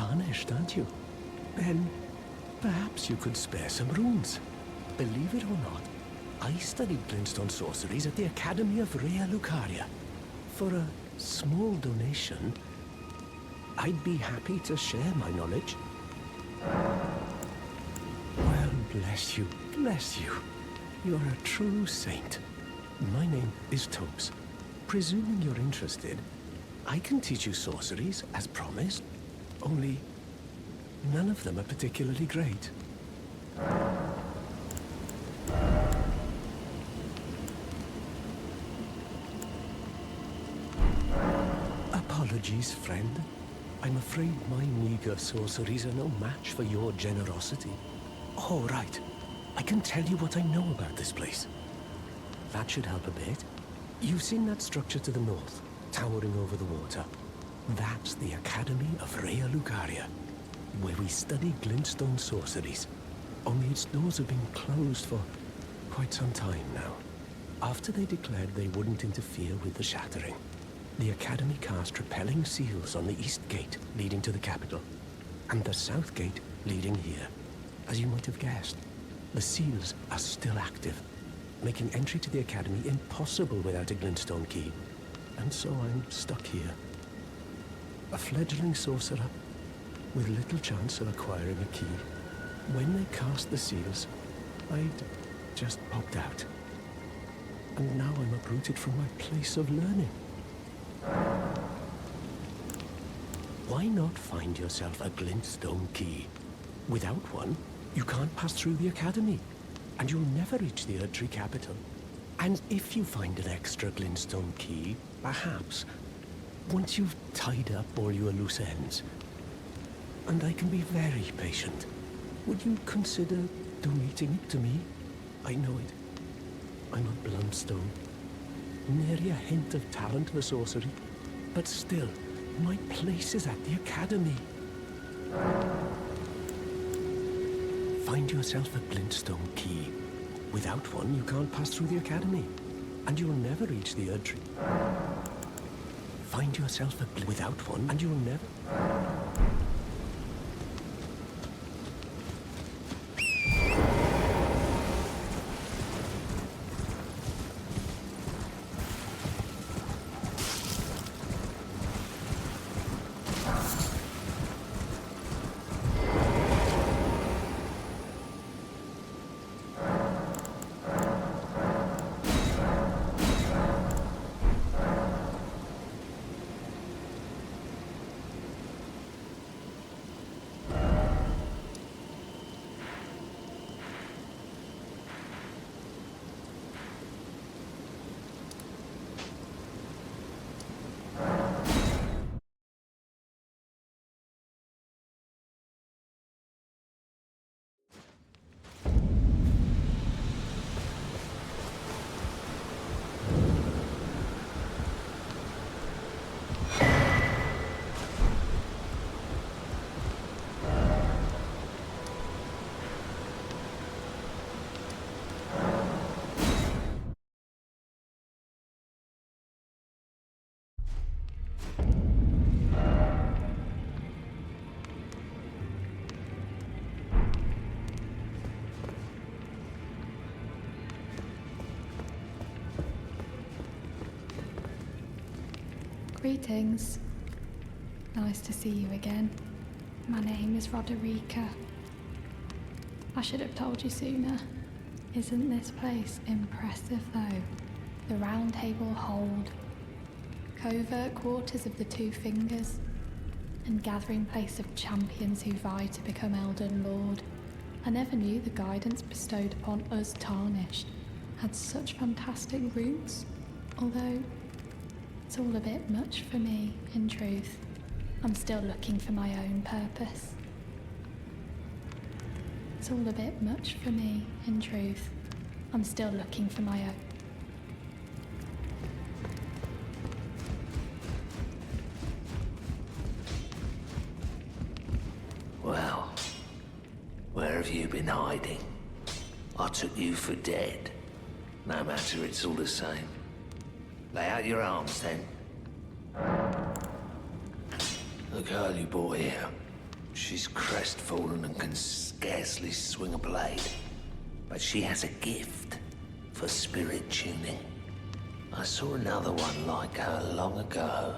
tarnished, aren't you? Then perhaps you could spare some runes. Believe it or not, I studied glintstone sorceries at the Academy of Raya Lucaria. For a small donation, I'd be happy to share my knowledge. Well, bless you, bless you. You're a true saint. My name is Thops. Presuming you're interested, I can teach you sorceries, as promised. Only, none of them are particularly great. Apologies, friend. I'm afraid my meager sorceries are no match for your generosity. Oh, right. I can tell you what I know about this place. That should help a bit. You've seen that structure to the north, towering over the water. That's the Academy of Raya Lucaria, where we study glintstone sorceries. Only its doors have been closed for quite some time now. After they declared they wouldn't interfere with the shattering, the Academy cast repelling seals on the east gate leading to the capital, and the south gate leading here. As you might have guessed, the seals are still active, making entry to the Academy impossible without a Glintstone Key. And so I'm stuck here. A fledgling sorcerer with little chance of acquiring a key. When they cast the seals, I'd just popped out. And now I'm uprooted from my place of learning. Why not find yourself a Glintstone Key? Without one, you can't pass through the Academy, and you'll never reach the Erdtree capital. And if you find an extra Glintstone Key, perhaps, once you've tied up all your loose ends, and I can be very patient, would you consider donating it to me? I know it. I'm a bluntstone. Nary a hint of talent for sorcery, but still, my place is at the Academy. Find yourself a Glintstone Key. Without one, you can't pass through the Academy, and you'll never reach the Erdtree. Find yourself a without one, and you'll never... Greetings. Nice to see you again. My name is Roderika. I should have told you sooner. Isn't this place impressive though? The Roundtable hold, covert quarters of the Two Fingers, and gathering place of champions who vie to become Elden Lord. I never knew the guidance bestowed upon us tarnished had such fantastic roots, although it's all a bit much for me, in truth. I'm still looking for my own purpose. It's all a bit much for me, in truth. I'm still looking for my own. Well, where have you been hiding? I took you for dead. No matter, it's all the same. Lay out your arms, then. The girl you brought here, She's crestfallen and can scarcely swing a blade. But she has a gift for spirit tuning. I saw another one like her long ago.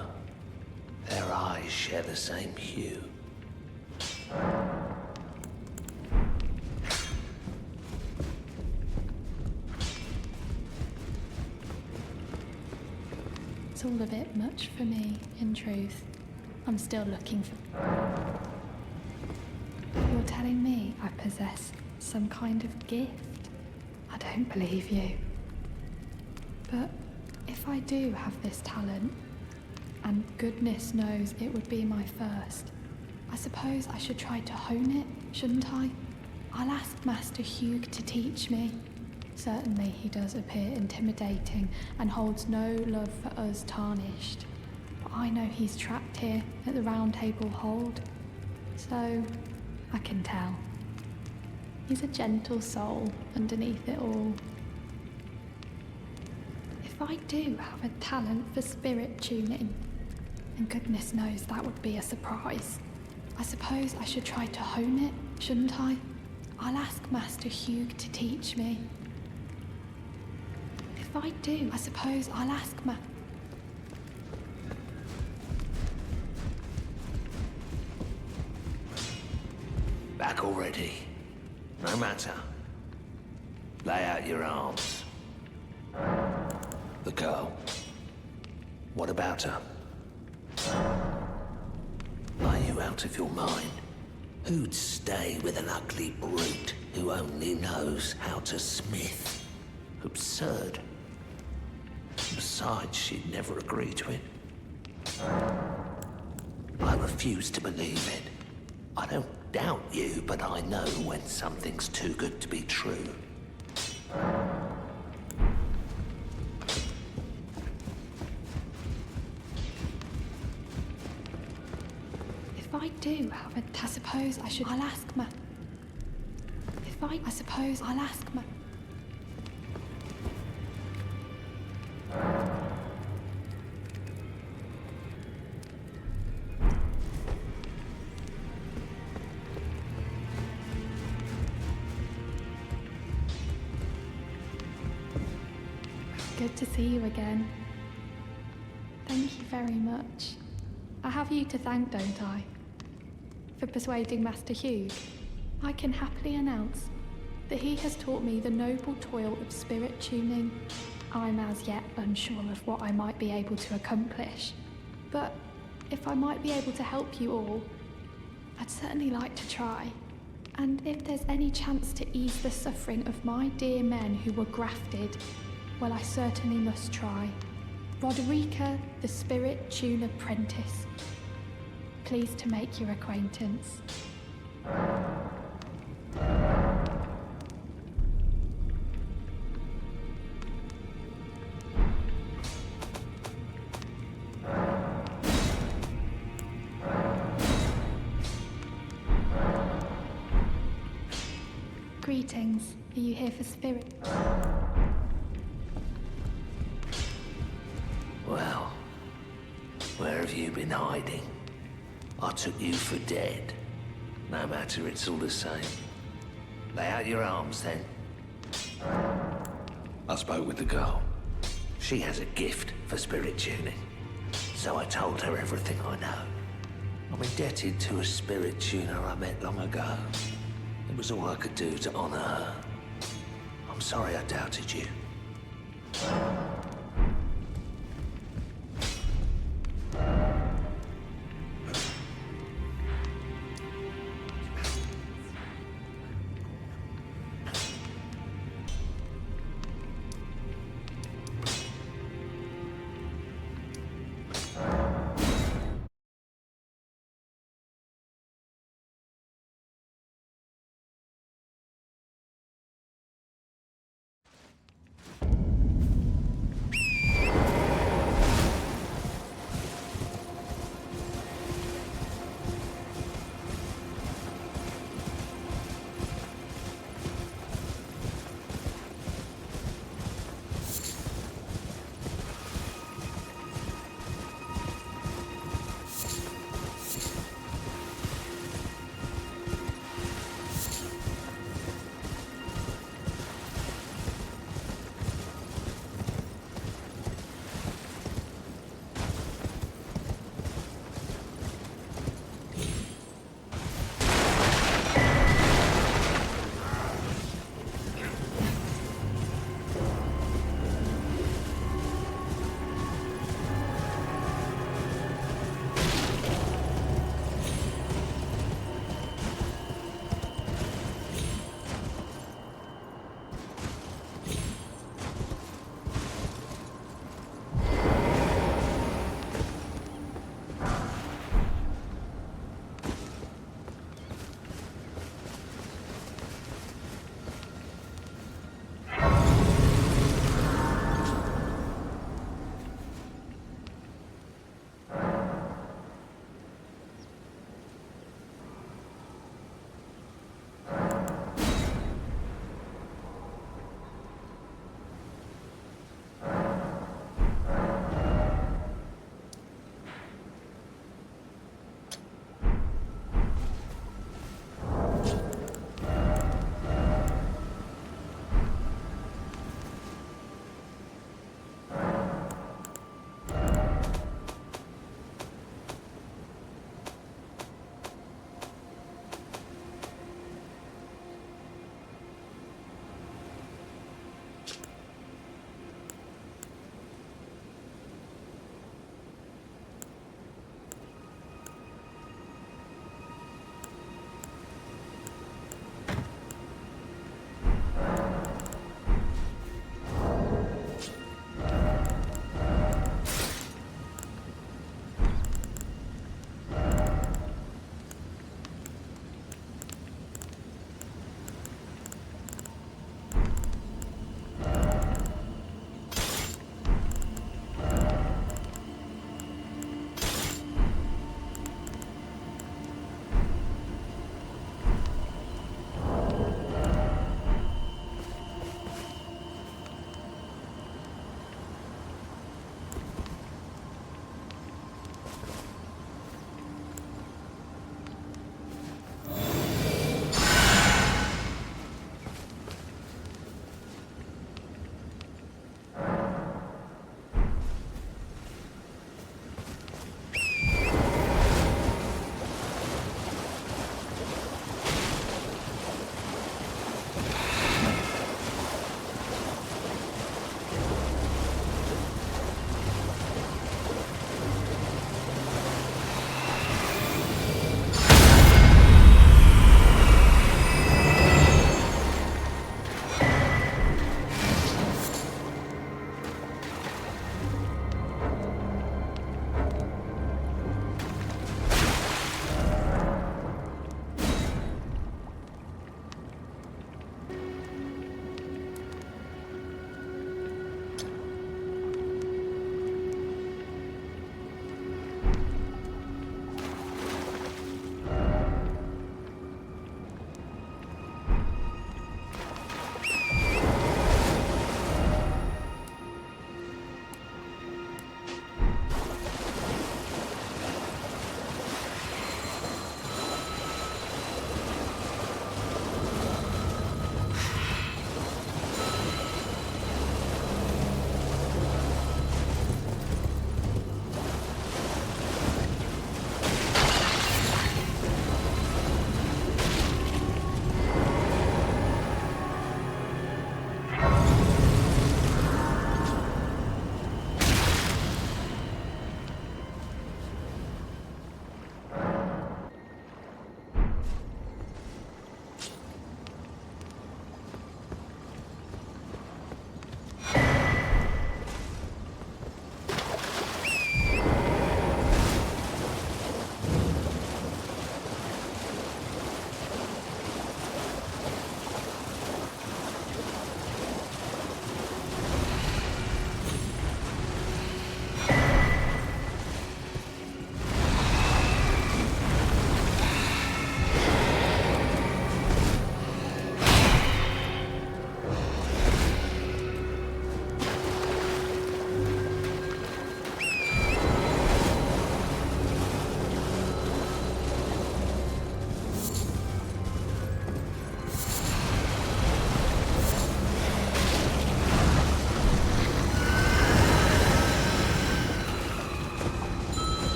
Their eyes share the same hue. It's all a bit much for me, in truth. I'm still looking for... You're telling me I possess some kind of gift? I don't believe you. But if I do have this talent, and goodness knows it would be my first, I suppose I should try to hone it, shouldn't I? I'll ask Master Hewg to teach me. Certainly he does appear intimidating and holds no love for us tarnished. But I know he's trapped here at the Roundtable hold, so I can tell. He's a gentle soul underneath it all. If I do have a talent for spirit tuning, and goodness knows that would be a surprise, I suppose I should try to hone it, shouldn't I? I'll ask Master Hewg to teach me. If I do, I suppose I'll ask Back already. No matter. Lay out your arms. The girl. What about her? Are you out of your mind? Who'd stay with an ugly brute who only knows how to smith? Absurd. Besides, she'd never agree to it. I refuse to believe it. I don't doubt you, but I know when something's too good to be true. If I do have a... I suppose I should... I'll ask I suppose I'll ask Good to see you again. Thank you very much. I have you to thank, don't I? For persuading Master Hewg. I can happily announce that he has taught me the noble toil of spirit tuning. I'm as yet unsure of what I might be able to accomplish, but if I might be able to help you all, I'd certainly like to try. And if there's any chance to ease the suffering of my dear men who were grafted, well, I certainly must try. Roderika, the Spirit Tune Apprentice. Pleased to make your acquaintance. Greetings. Are you here for spirit? Well, where have you been hiding? I took you for dead. No matter, it's all the same. Lay out your arms, then. I spoke with the girl. She has a gift for spirit tuning. So I told her everything I know. I'm indebted to a spirit tuner I met long ago. It was all I could do to honor her. I'm sorry I doubted you.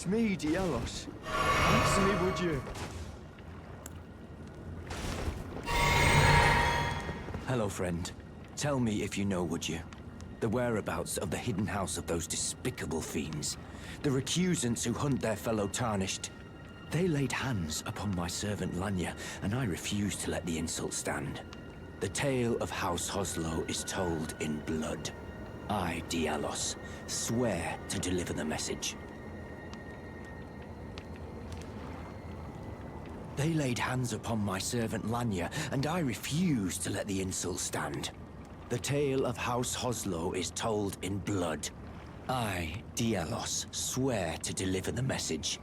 It's me, Dielos. Answer me, would you? Hello, friend. Tell me if you know, would you? The whereabouts of the hidden house of those despicable fiends. The recusants who hunt their fellow tarnished. They laid hands upon my servant Lanya, and I refused to let the insult stand. The tale of House Hoslow is told in blood. I, Dielos, swear to deliver the message. They laid hands upon my servant Lanya, and I refuse to let the insult stand. The tale of House Hoslow is told in blood. I, Dielos, swear to deliver the message.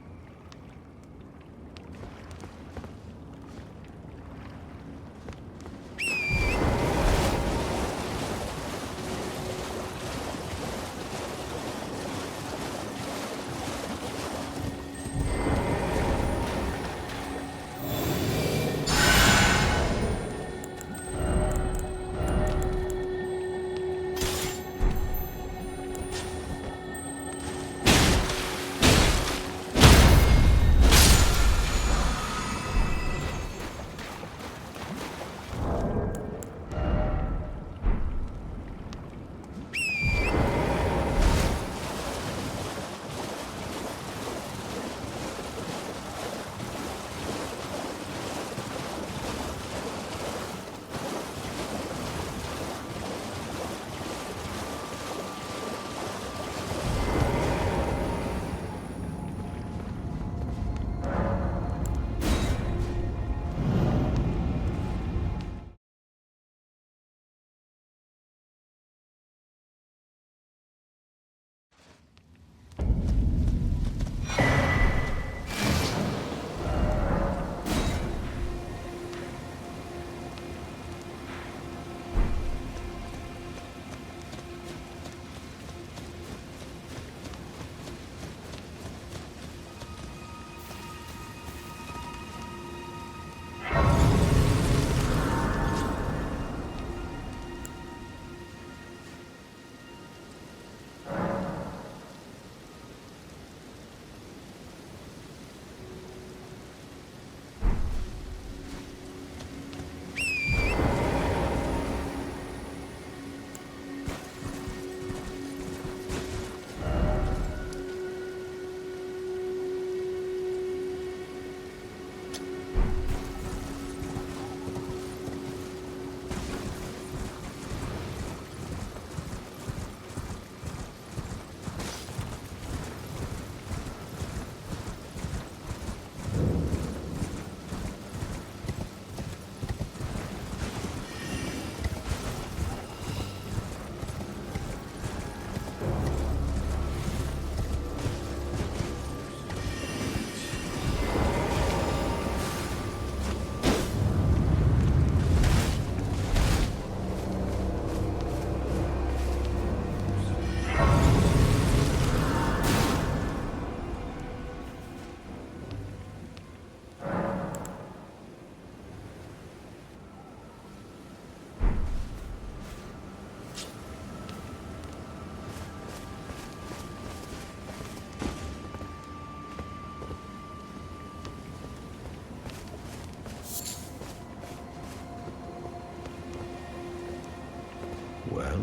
Well,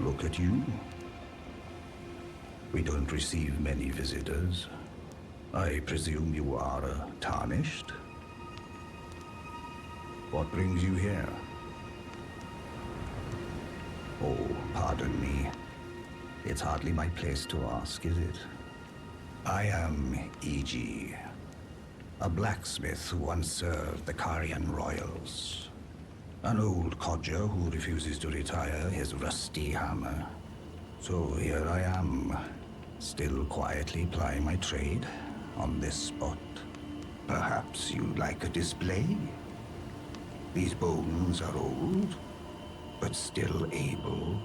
look at you. We don't receive many visitors. I presume you are tarnished? What brings you here? Oh, pardon me. It's hardly my place to ask, is it? I am E.G., a blacksmith who once served the Carian royals. An old codger who refuses to retire his rusty hammer. So here I am, still quietly plying my trade on this spot. Perhaps you'd like a display? These bones are old, but still able.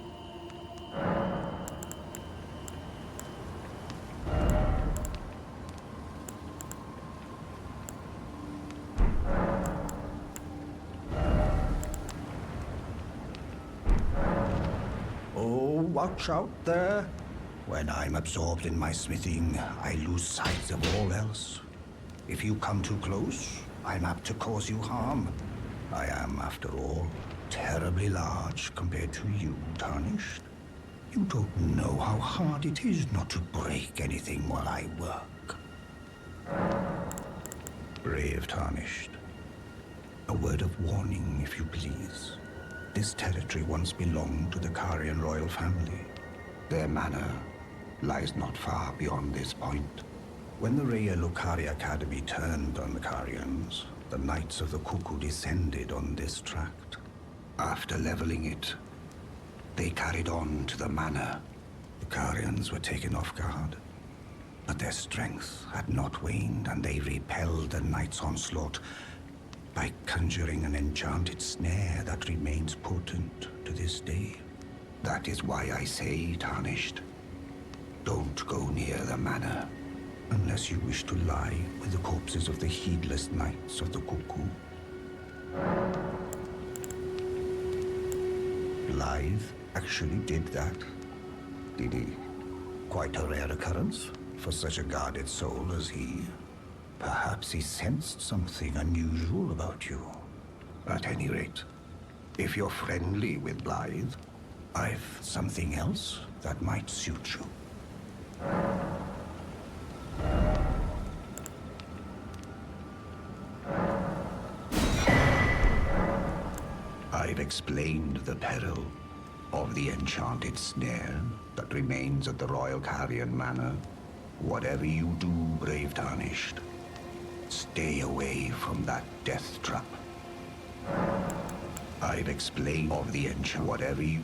Oh, watch out there. When I'm absorbed in my smithing, I lose sight of all else. If you come too close, I'm apt to cause you harm. I am, after all, terribly large compared to you, Tarnished. You don't know how hard it is not to break anything while I work. Brave Tarnished. A word of warning, if you please. This territory once belonged to the Carian royal family. Their manor lies not far beyond this point. When the Raya Lucaria Academy turned on the Carians, the Knights of the Cuckoo descended on this tract. After leveling it, they carried on to the manor. The Carians were taken off guard, but their strength had not waned, and they repelled the Knights' onslaught by conjuring an enchanted snare that remains potent to this day. That is why I say, Tarnished, don't go near the manor, unless you wish to lie with the corpses of the heedless Knights of the Cuckoo. Blythe actually did that, did he? Quite a rare occurrence for such a guarded soul as he. Perhaps he sensed something unusual about you. At any rate, if you're friendly with Blythe, I've something else that might suit you. I've explained the peril of the enchanted snare that remains at the Royal Carian Manor. Whatever you do, brave Tarnished, stay away from that death trap. I've explained of the whatever you...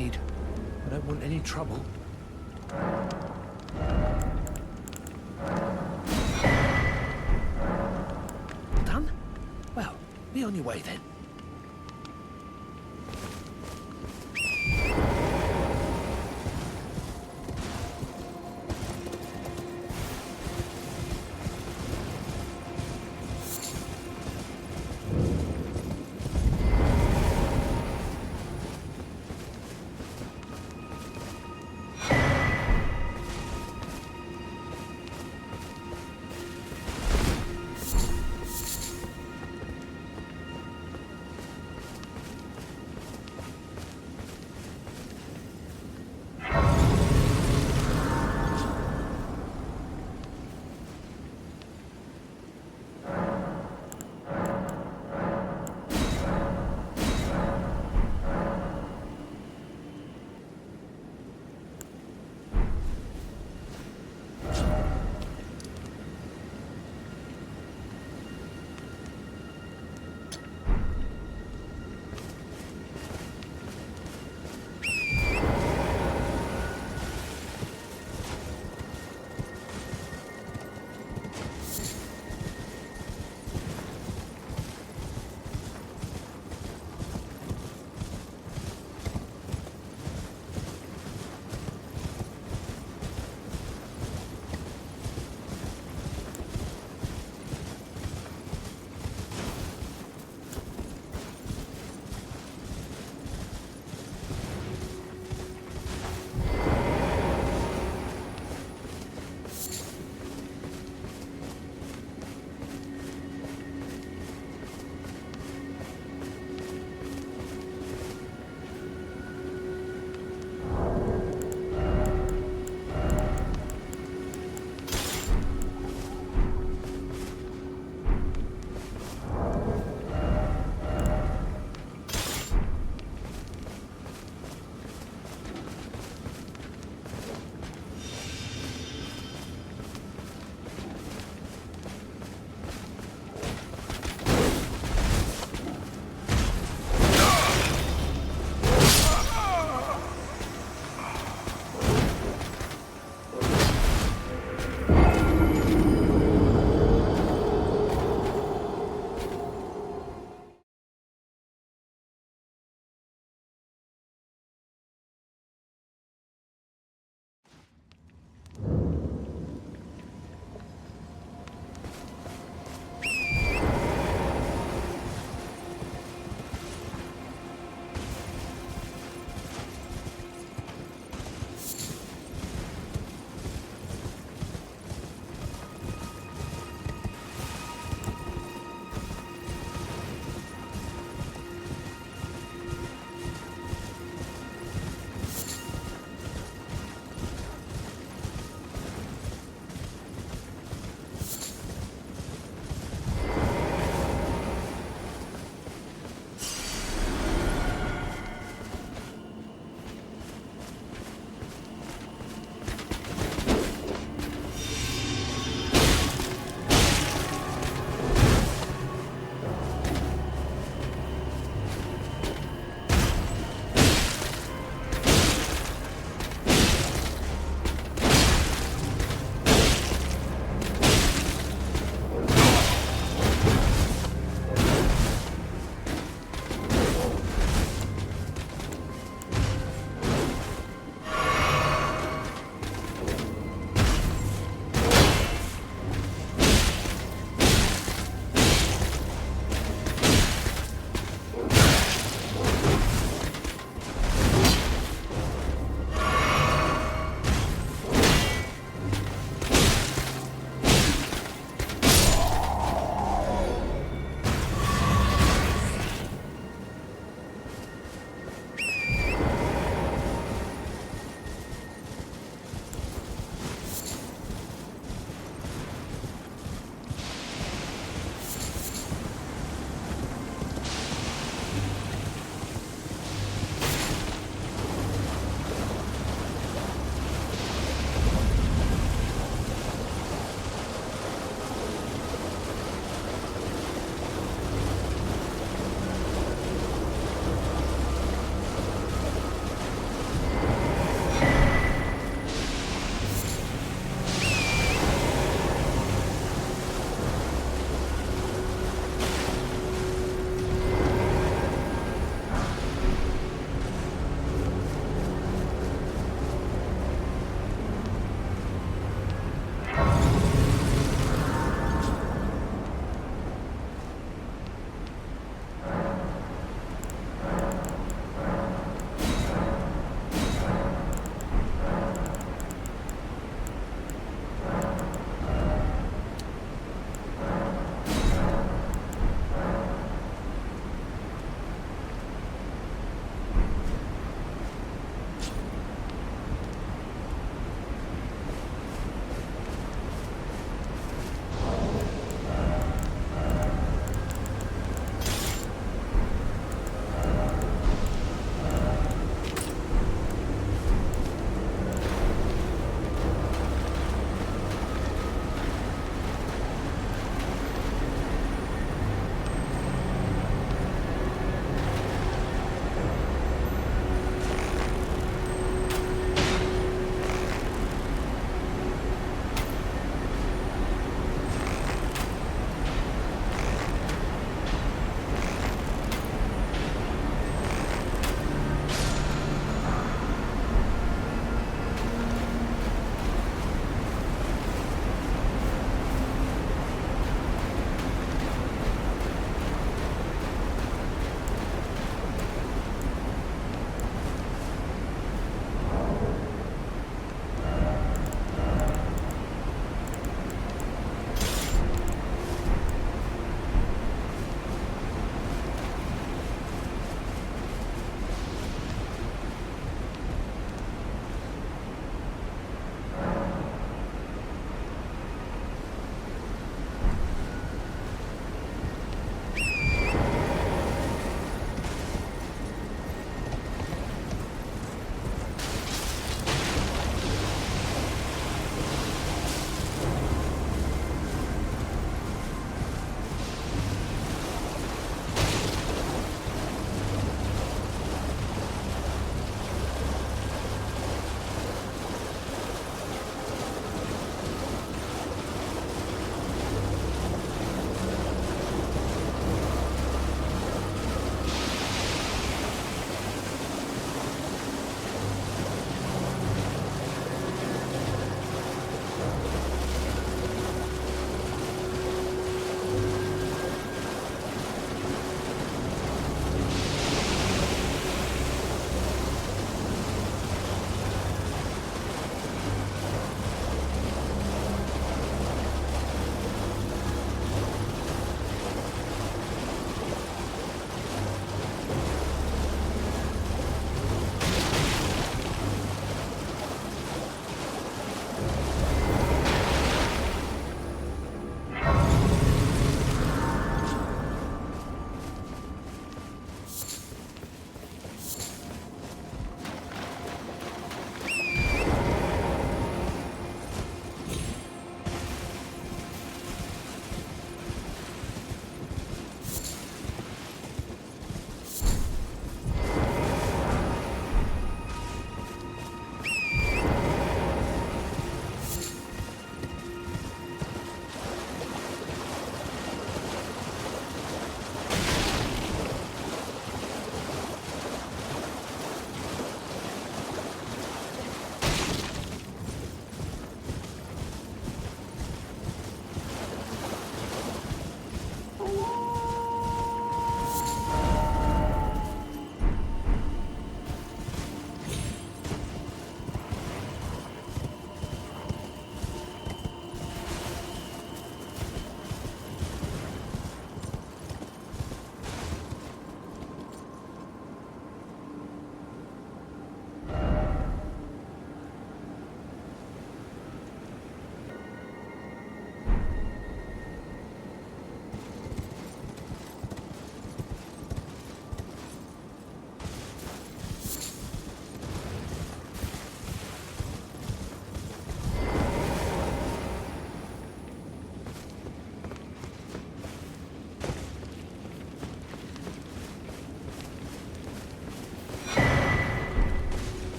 need. I don't want any trouble. Done? Well, be on your way then.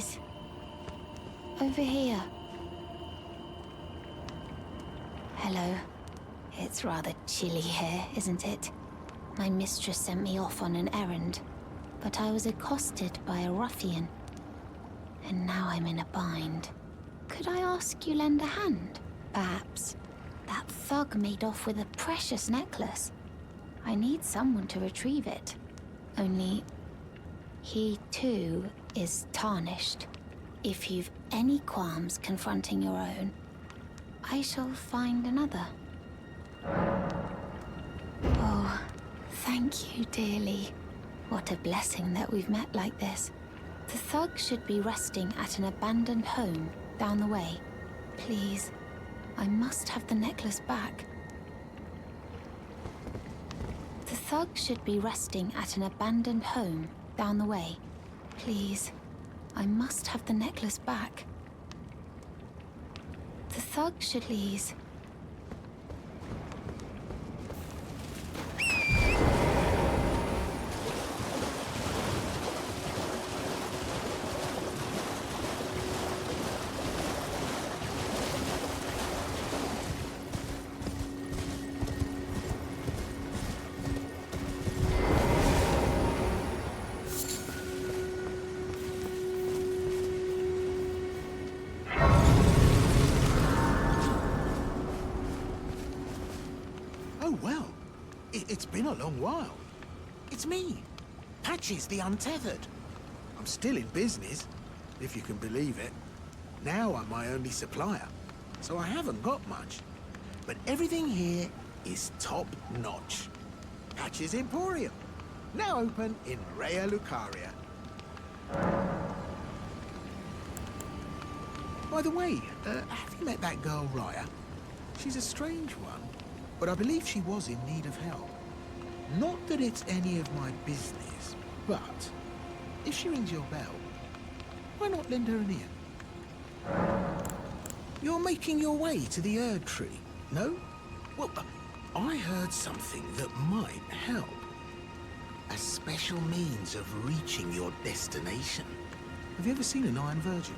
please. Over here. Hello. It's rather chilly here, isn't it? My mistress sent me off on an errand, but I was accosted by a ruffian. And now I'm in a bind. Could I ask you lend a hand? Perhaps. That thug made off with a precious necklace. I need someone to retrieve it. Only, he too is tarnished. If you've any qualms confronting your own, I shall find another. Oh, thank you dearly. What a blessing that we've met like this. The thug should be resting at an abandoned home down the way. Please, I must have the necklace back. The thug should be resting at an abandoned home down the way. Please, I must have the necklace back. The thug should please. Oh, well. It's been a long while. It's me, Patches the Untethered. I'm still in business, if you can believe it. Now I'm my only supplier, so I haven't got much. But everything here is top-notch. Patches Emporium, now open in Raya Lucaria. By the way, have you met that girl, Raya? She's a strange one, but I believe she was in need of help. Not that it's any of my business, but if she rings your bell, why not lend her an ear? You're making your way to the Erd Tree, no? Well, I heard something that might help. A special means of reaching your destination. Have you ever seen an Iron Virgin?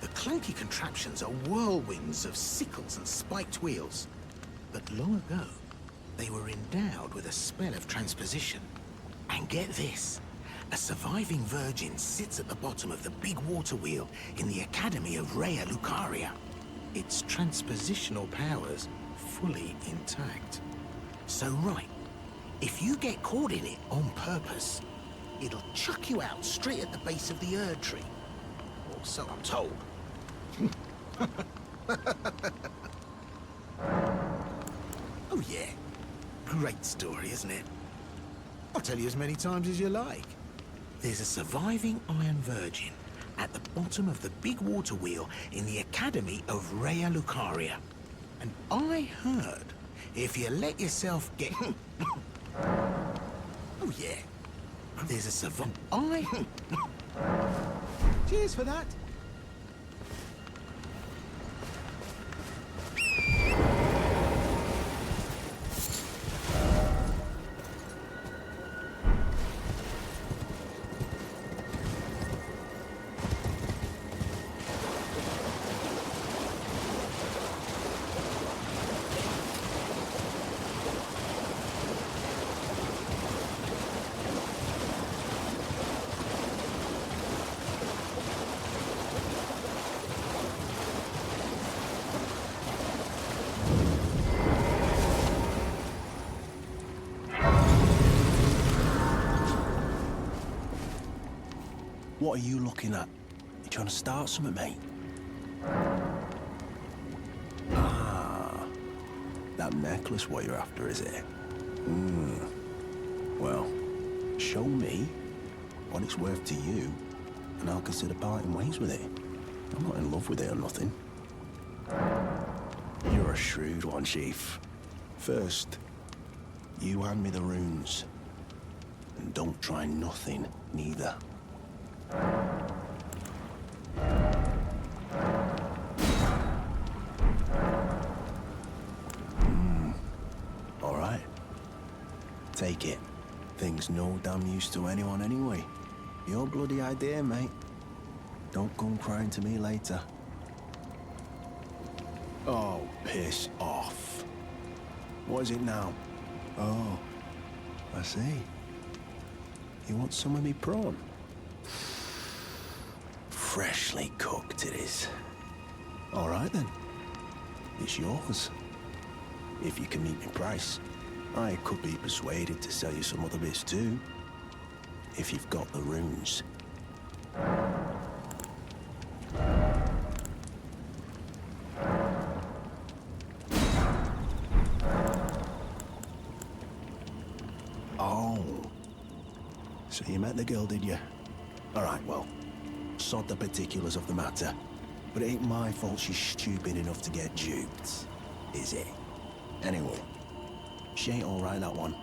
The clunky contraptions are whirlwinds of sickles and spiked wheels. But long ago, they were endowed with a spell of transposition. And get this, a surviving virgin sits at the bottom of the big water wheel in the Academy of Raya Lucaria. Its transpositional powers fully intact. So right, if you get caught in it on purpose, it'll chuck you out straight at the base of the Erd Tree. Or so I'm told. Oh yeah, great story, isn't it? I'll tell you as many times as you like. There's a surviving Iron Virgin at the bottom of the big water wheel in the Academy of Raya Lucaria. And I heard if you let yourself get... Oh yeah, there's a surviving... Cheers for that. What are you looking at? You trying to start something, mate? Ah, that necklace what you're after, is it? Well, show me what it's worth to you, and I'll consider parting ways with it. I'm not in love with it or nothing. You're a shrewd one, Chief. First, you hand me the runes, and don't try nothing, neither. All right. Take it. Thing's no damn use to anyone anyway. Your bloody idea, mate. Don't come crying to me later. Oh, piss off. What is it now? Oh, I see. You want some of me prawn? Freshly cooked it is. All right then. It's yours. If you can meet me price. I could be persuaded to sell you some other bits too. If you've got the runes. Oh. So you met the girl, did you? All right, well, sod the particulars of the matter. But it ain't my fault she's stupid enough to get duped, is it? Anyway, she ain't all right, that one.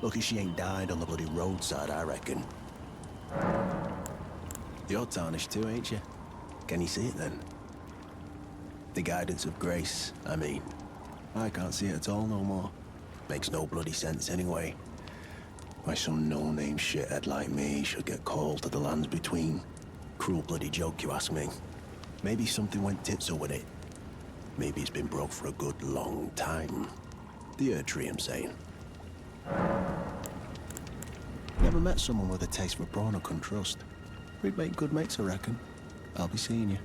Lucky she ain't died on the bloody roadside, I reckon. You're tarnished too, ain't you? Can you see it then? The guidance of grace, I mean. I can't see it at all no more. Makes no bloody sense anyway. Why some no-name shithead like me should get called to the lands between. Cruel bloody joke, you ask me. Maybe something went tits-up with it. Maybe it's been broke for a good long time. The Erd tree, I'm saying. Never met someone with a taste for prawn I couldn't trust. We'd make good mates, I reckon. I'll be seeing you.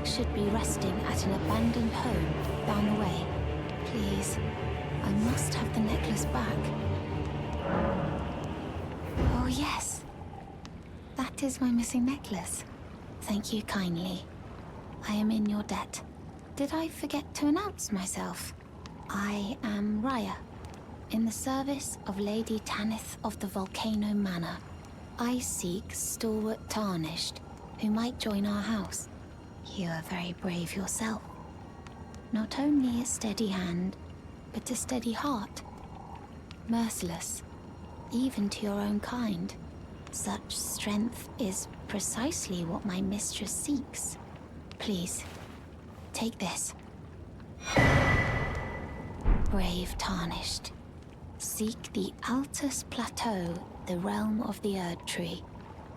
Should be resting at an abandoned home down the way. Please, I must have the necklace back. Oh yes, that is my missing necklace. Thank you kindly. I am in your debt. Did I forget to announce myself? I am Raya, in the service of Lady Tanith of the Volcano Manor. I seek stalwart tarnished, who might join our house. You are very brave yourself. Not only a steady hand, but a steady heart. Merciless, even to your own kind. Such strength is precisely what my mistress seeks. Please, take this. Brave tarnished. Seek the Altus Plateau, the realm of the Erd Tree.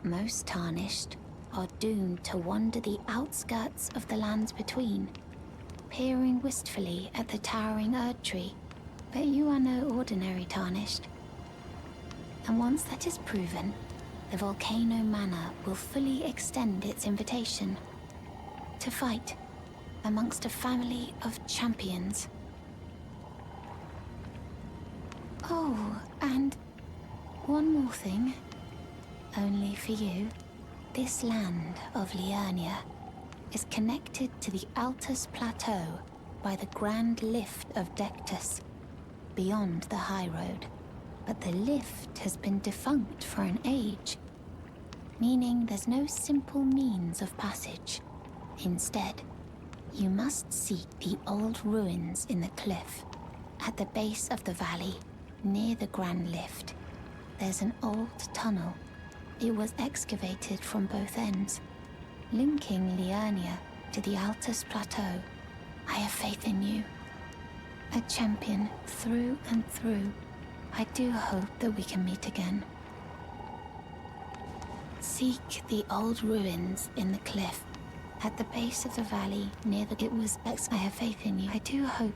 Most tarnished are doomed to wander the outskirts of the lands between, peering wistfully at the towering Erd Tree. But you are no ordinary tarnished. And once that is proven, the Volcano Manor will fully extend its invitation to fight amongst a family of champions. Oh, and one more thing. Only for you. This land of Liurnia is connected to the Altus Plateau by the Grand Lift of Dectus, beyond the High Road. But the lift has been defunct for an age, meaning there's no simple means of passage. Instead, you must seek the old ruins in the cliff. At the base of the valley, near the Grand Lift, there's an old tunnel. It was excavated from both ends, linking Liurnia to the Altus Plateau. I have faith in you. A champion through and through. I do hope that we can meet again. Seek the old ruins in the cliff. At the base of the valley, near the... I have faith in you. I do hope